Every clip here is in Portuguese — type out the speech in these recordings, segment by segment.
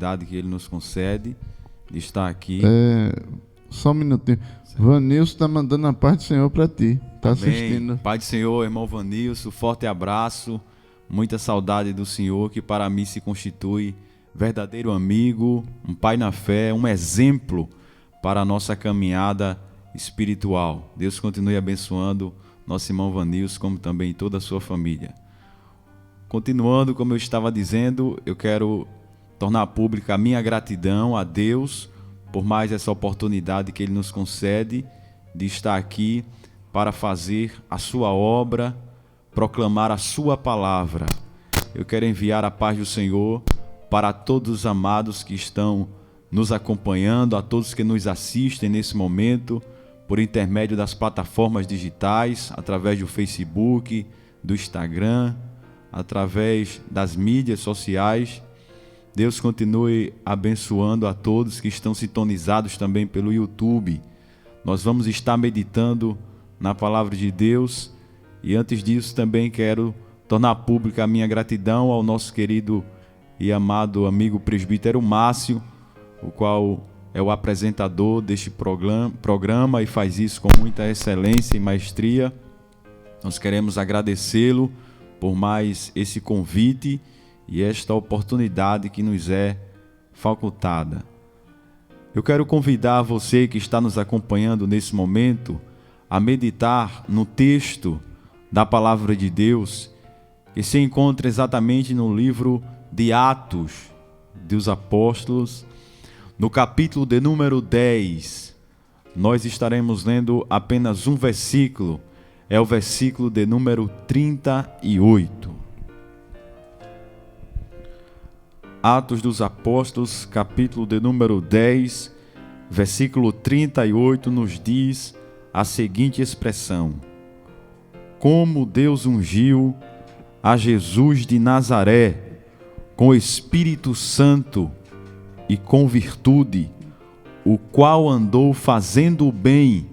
oportunidade que Ele nos concede de estar aqui. Só um minutinho. Vanilson está mandando a paz do Senhor para ti. Está assistindo. Pai do Senhor, irmão Vanilson, forte abraço. Muita saudade do Senhor, que para mim se constitui verdadeiro amigo, um pai na fé, um exemplo para a nossa caminhada espiritual. Deus continue abençoando nosso irmão Vanilson, como também toda a sua família. Continuando, como eu estava dizendo, eu quero tornar pública a minha gratidão a Deus por mais essa oportunidade que Ele nos concede de estar aqui para fazer a sua obra, proclamar a sua palavra. Eu quero enviar a paz do Senhor para todos os amados que estão nos acompanhando, a todos que nos assistem nesse momento, por intermédio das plataformas digitais, através do Facebook, do Instagram, através das mídias sociais. Deus continue abençoando a todos que estão sintonizados também pelo YouTube. Nós vamos estar meditando na palavra de Deus e antes disso também quero tornar pública a minha gratidão ao nosso querido e amado amigo presbítero Márcio, o qual é o apresentador deste programa e faz isso com muita excelência e maestria. Nós queremos agradecê-lo por mais esse convite e esta oportunidade que nos é facultada. Eu quero convidar você que está nos acompanhando nesse momento a meditar no texto da palavra de Deus que se encontra exatamente no livro de Atos dos Apóstolos, no capítulo de número 10. Nós estaremos lendo apenas um versículo, é o versículo de número 38. Atos dos Apóstolos, capítulo de número 10, versículo 38, nos diz a seguinte expressão: como Deus ungiu a Jesus de Nazaré com o Espírito Santo e com virtude, o qual andou fazendo o bem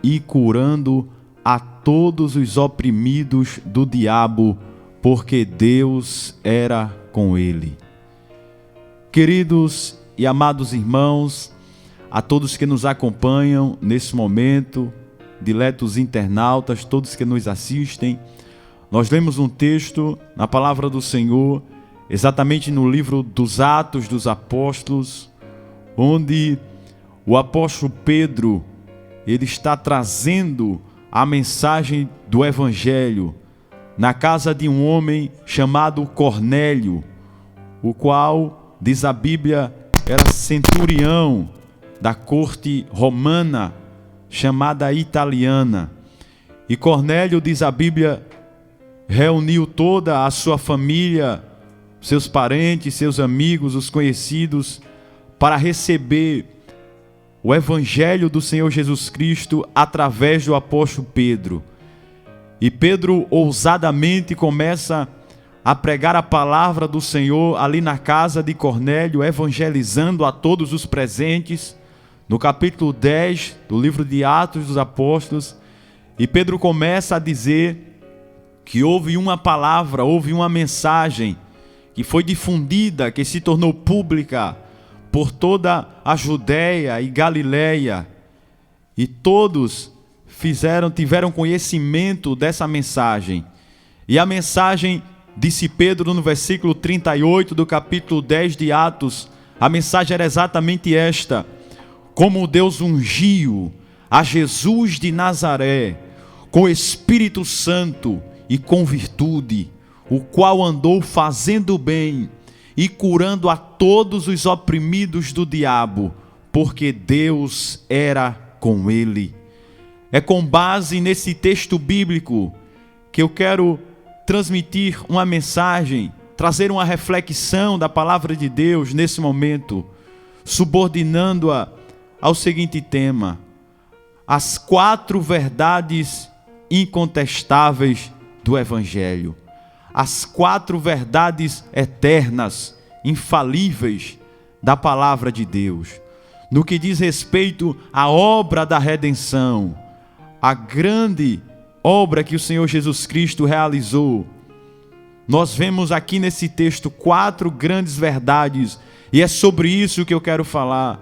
e curando a todos os oprimidos do diabo, porque Deus era com ele. Queridos e amados irmãos, a todos que nos acompanham nesse momento, diletos internautas, todos que nos assistem, nós lemos um texto na palavra do Senhor, exatamente no livro dos Atos dos Apóstolos, onde o apóstolo Pedro, ele está trazendo a mensagem do Evangelho na casa de um homem chamado Cornélio, o qual, diz a Bíblia, era centurião da corte romana, chamada italiana. E Cornélio, diz a Bíblia, reuniu toda a sua família, seus parentes, seus amigos, os conhecidos, para receber o Evangelho do Senhor Jesus Cristo através do apóstolo Pedro. E Pedro ousadamente começa a pregar a palavra do Senhor ali na casa de Cornélio, evangelizando a todos os presentes, no capítulo 10 do livro de Atos dos Apóstolos. E Pedro começa a dizer que houve uma palavra, houve uma mensagem que foi difundida, que se tornou pública por toda a Judéia e Galileia, e todos tiveram conhecimento dessa mensagem. E a mensagem, disse Pedro no versículo 38 do capítulo 10 de Atos, a mensagem era exatamente esta: como Deus ungiu a Jesus de Nazaré com o Espírito Santo e com virtude, o qual andou fazendo bem e curando a todos os oprimidos do diabo, porque Deus era com ele. É com base nesse texto bíblico que eu quero transmitir uma mensagem, trazer uma reflexão da palavra de Deus nesse momento, subordinando-a ao seguinte tema: as 4 verdades incontestáveis do Evangelho. As 4 verdades eternas, infalíveis da palavra de Deus. No que diz respeito à obra da redenção, a grande obra que o Senhor Jesus Cristo realizou, nós vemos aqui nesse texto 4 grandes verdades E é sobre isso que eu quero falar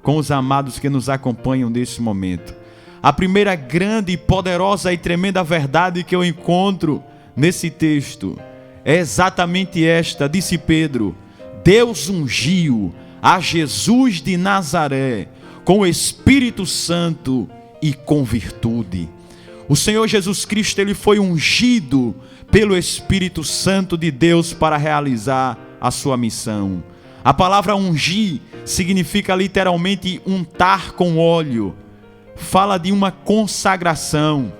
com os amados que nos acompanham nesse momento. A primeira grande, poderosa e tremenda verdade que eu encontro nesse texto é exatamente esta. Disse Pedro: Deus ungiu a Jesus de Nazaré com o Espírito Santo e com virtude. O Senhor Jesus Cristo, ele foi ungido pelo Espírito Santo de Deus para realizar a sua missão. A palavra ungir significa literalmente untar com óleo. Fala de uma consagração.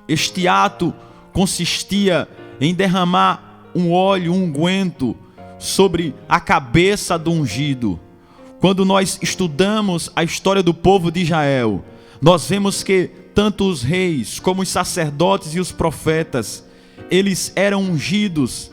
Este ato consistia em derramar um óleo, um unguento sobre a cabeça do ungido. Quando nós estudamos a história do povo de Israel, nós vemos que tanto os reis como os sacerdotes e os profetas, eles eram ungidos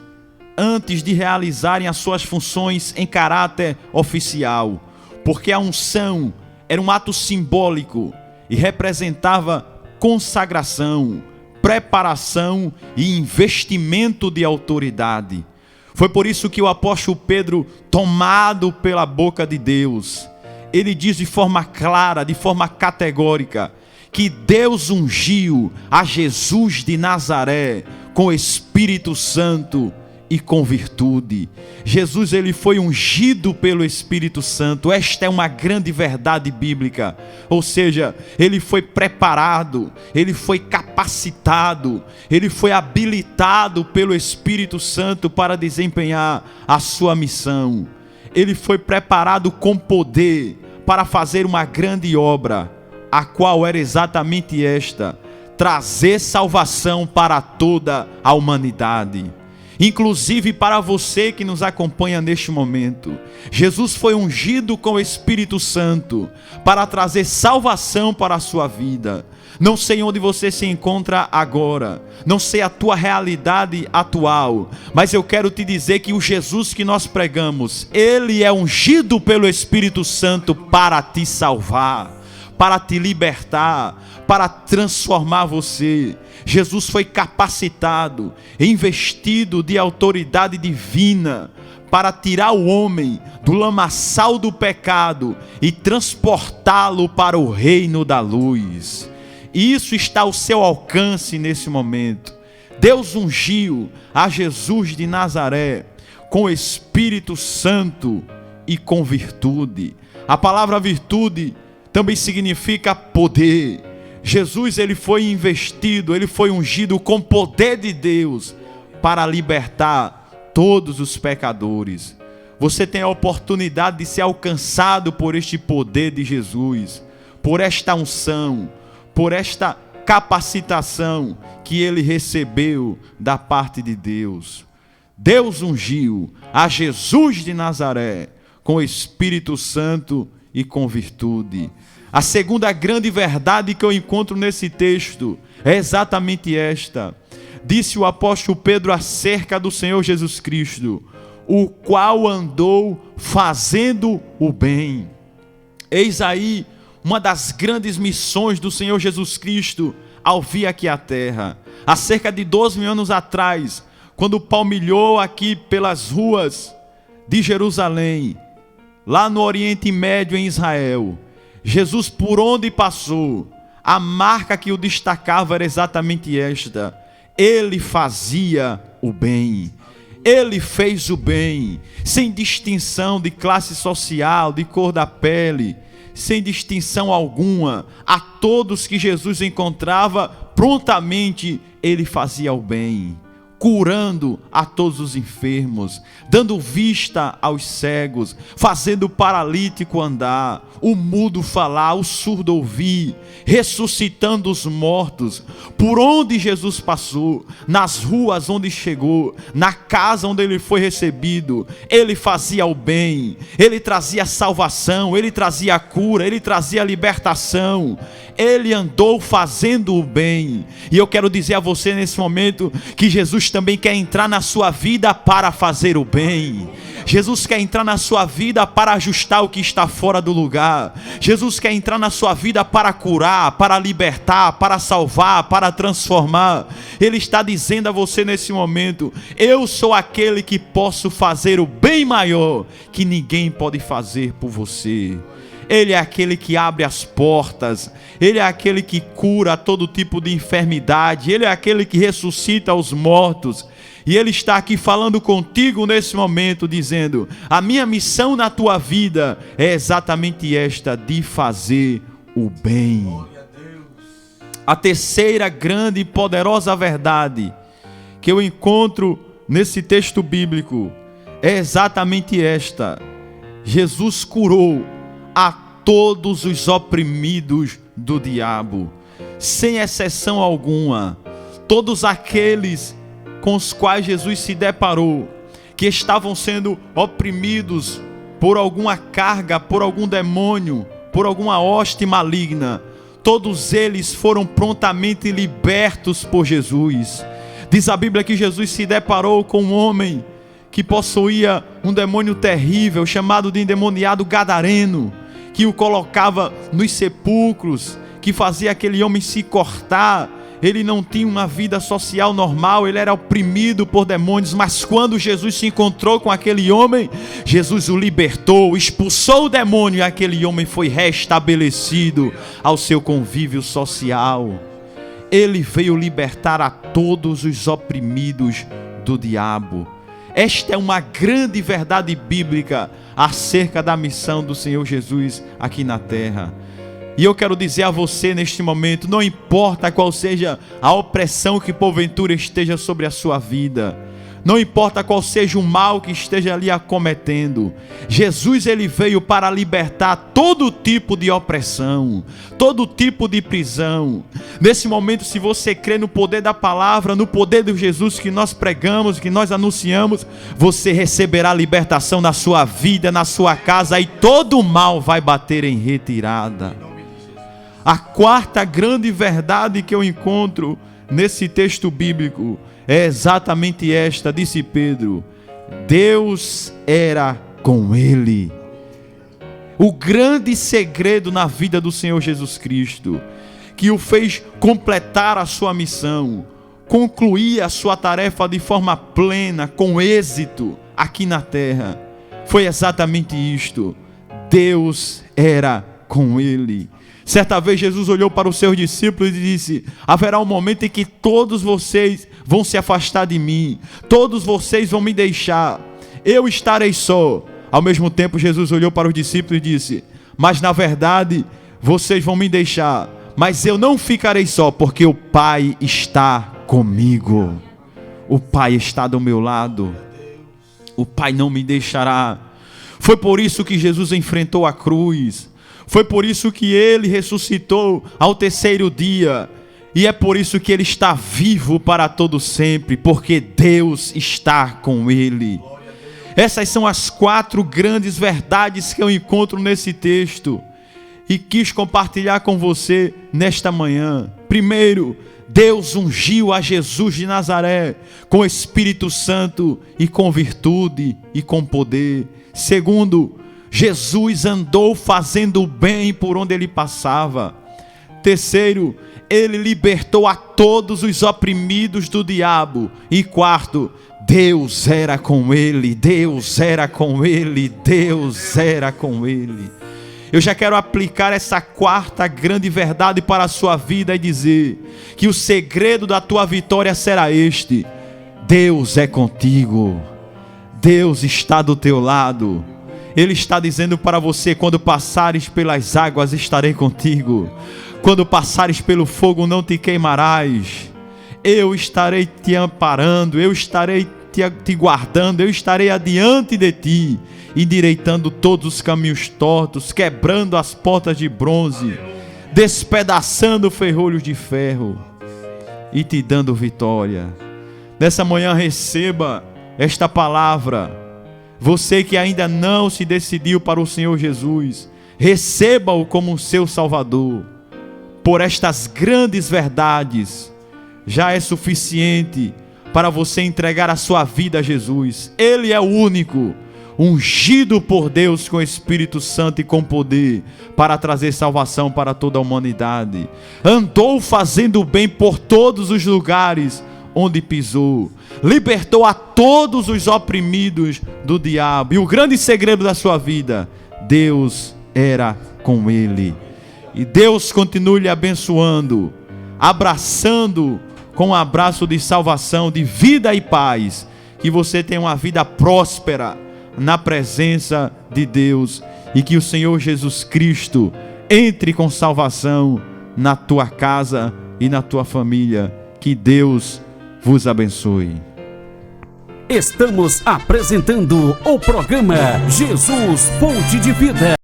antes de realizarem as suas funções em caráter oficial, porque a unção era um ato simbólico e representava consagração, preparação e investimento de autoridade. Foi por isso que o apóstolo Pedro, tomado pela boca de Deus, ele diz de forma clara, de forma categórica, que Deus ungiu a Jesus de Nazaré com o Espírito Santo e com virtude. Jesus, ele foi ungido pelo Espírito Santo. Esta é uma grande verdade bíblica. Ou seja, ele foi preparado, ele foi capacitado, ele foi habilitado pelo Espírito Santo para desempenhar a sua missão. Ele foi preparado com poder para fazer uma grande obra, a qual era exatamente esta: trazer salvação para toda a humanidade. Inclusive para você que nos acompanha neste momento, Jesus foi ungido com o Espírito Santo para trazer salvação para a sua vida. Não sei onde você se encontra agora, não sei a tua realidade atual, mas eu quero te dizer que o Jesus que nós pregamos, ele é ungido pelo Espírito Santo para te salvar, para te libertar, para transformar você. Jesus foi capacitado, investido de autoridade divina para tirar o homem do lamaçal do pecado e transportá-lo para o reino da luz. E isso está ao seu alcance nesse momento. Deus ungiu a Jesus de Nazaré com o Espírito Santo e com virtude. A palavra virtude também significa poder. Jesus, ele foi investido, ele foi ungido com poder de Deus para libertar todos os pecadores. Você tem a oportunidade de ser alcançado por este poder de Jesus, por esta unção, por esta capacitação que ele recebeu da parte de Deus. Deus ungiu a Jesus de Nazaré com o Espírito Santo e com virtude. A segunda grande verdade que eu encontro nesse texto é exatamente esta. Disse o apóstolo Pedro acerca do Senhor Jesus Cristo: o qual andou fazendo o bem. Eis aí uma das grandes missões do Senhor Jesus Cristo ao vir aqui à terra. Há cerca de 12 anos atrás, quando palmilhou aqui pelas ruas de Jerusalém, lá no Oriente Médio em Israel, Jesus, por onde passou, a marca que o destacava era exatamente esta: ele fazia o bem. Ele fez o bem, sem distinção de classe social, de cor da pele, sem distinção alguma. A todos que Jesus encontrava, prontamente ele fazia o bem, curando a todos os enfermos, dando vista aos cegos, fazendo o paralítico andar, o mudo falar, o surdo ouvir, ressuscitando os mortos. Por onde Jesus passou, nas ruas onde chegou, na casa onde ele foi recebido, ele fazia o bem, ele trazia salvação, ele trazia cura, ele trazia libertação. Ele andou fazendo o bem. E eu quero dizer a você nesse momento que Jesus também quer entrar na sua vida para fazer o bem. Jesus quer entrar na sua vida para ajustar o que está fora do lugar. Jesus quer entrar na sua vida para curar, para libertar, para salvar, para transformar. Ele está dizendo a você nesse momento: eu sou aquele que posso fazer o bem maior que ninguém pode fazer por você. Ele é aquele que abre as portas, Ele é aquele que cura todo tipo de enfermidade, Ele é aquele que ressuscita os mortos. E Ele está aqui falando contigo nesse momento, dizendo: a minha missão na tua vida é exatamente esta, de fazer o bem. A terceira grande e poderosa verdade que eu encontro nesse texto bíblico é exatamente esta: Jesus curou a todos os oprimidos do diabo, sem exceção alguma. Todos aqueles com os quais Jesus se deparou, que estavam sendo oprimidos por alguma carga, por algum demônio, por alguma hoste maligna, todos eles foram prontamente libertos por Jesus. Diz a Bíblia que Jesus se deparou com um homem que possuía um demônio terrível, chamado de endemoniado gadareno, que o colocava nos sepulcros, que fazia aquele homem se cortar. Ele não tinha uma vida social normal, ele era oprimido por demônios. Mas quando Jesus se encontrou com aquele homem, Jesus o libertou, expulsou o demônio, e aquele homem foi restabelecido ao seu convívio social. Ele veio libertar a todos os oprimidos do diabo. Esta é uma grande verdade bíblica acerca da missão do Senhor Jesus aqui na terra. E eu quero dizer a você neste momento: não importa qual seja a opressão que porventura esteja sobre a sua vida, não importa qual seja o mal que esteja ali acometendo, Jesus ele veio para libertar todo tipo de opressão, todo tipo de prisão. Nesse momento, se você crê no poder da palavra, no poder de Jesus que nós pregamos, que nós anunciamos, você receberá libertação na sua vida, na sua casa, e todo o mal vai bater em retirada. A quarta grande verdade que eu encontro nesse texto bíblico é exatamente esta, disse Pedro: Deus era com ele. O grande segredo na vida do Senhor Jesus Cristo, que o fez completar a sua missão, concluir a sua tarefa de forma plena, com êxito aqui na terra, foi exatamente isto: Deus era com ele. Certa vez Jesus olhou para os seus discípulos e disse: haverá um momento em que todos vocês vão se afastar de mim, todos vocês vão me deixar, eu estarei só. Ao mesmo tempo, Jesus olhou para os discípulos e disse: mas na verdade vocês vão me deixar, mas eu não ficarei só, porque o Pai está comigo. O Pai está do meu lado, o Pai não me deixará. Foi por isso que Jesus enfrentou a cruz. Foi por isso que ele ressuscitou ao terceiro dia. E é por isso que ele está vivo para todo sempre, porque Deus está com ele. Essas são as quatro grandes verdades que eu encontro nesse texto e quis compartilhar com você nesta manhã. Primeiro, Deus ungiu a Jesus de Nazaré com o Espírito Santo e com virtude e com poder. Segundo, Jesus andou fazendo o bem por onde ele passava. Terceiro, ele libertou a todos os oprimidos do diabo. E quarto, Deus era com ele, Deus era com ele, Deus era com ele. Eu já quero aplicar essa quarta grande verdade para a sua vida e dizer que o segredo da tua vitória será este: Deus é contigo, Deus está do teu lado. Ele está dizendo para você: quando passares pelas águas, estarei contigo. Quando passares pelo fogo, não te queimarás. Eu estarei te amparando, eu estarei te guardando, eu estarei adiante de ti, endireitando todos os caminhos tortos, quebrando as portas de bronze, despedaçando ferrolhos de ferro e te dando vitória. Nessa manhã, receba esta palavra. Você que ainda não se decidiu para o Senhor Jesus, receba-o como seu Salvador. Por estas grandes verdades, já é suficiente para você entregar a sua vida a Jesus. Ele é o único, ungido por Deus com o Espírito Santo e com poder, para trazer salvação para toda a humanidade. Andou fazendo bem por todos os lugares onde pisou. Libertou a todos os oprimidos do diabo. E o grande segredo da sua vida: Deus era com ele. E Deus continue lhe abençoando, abraçando com um abraço de salvação, de vida e paz. Que você tenha uma vida próspera na presença de Deus, e que o Senhor Jesus Cristo entre com salvação na tua casa e na tua família. Que Deus vos abençoe. Estamos apresentando o programa Jesus Fonte de Vida.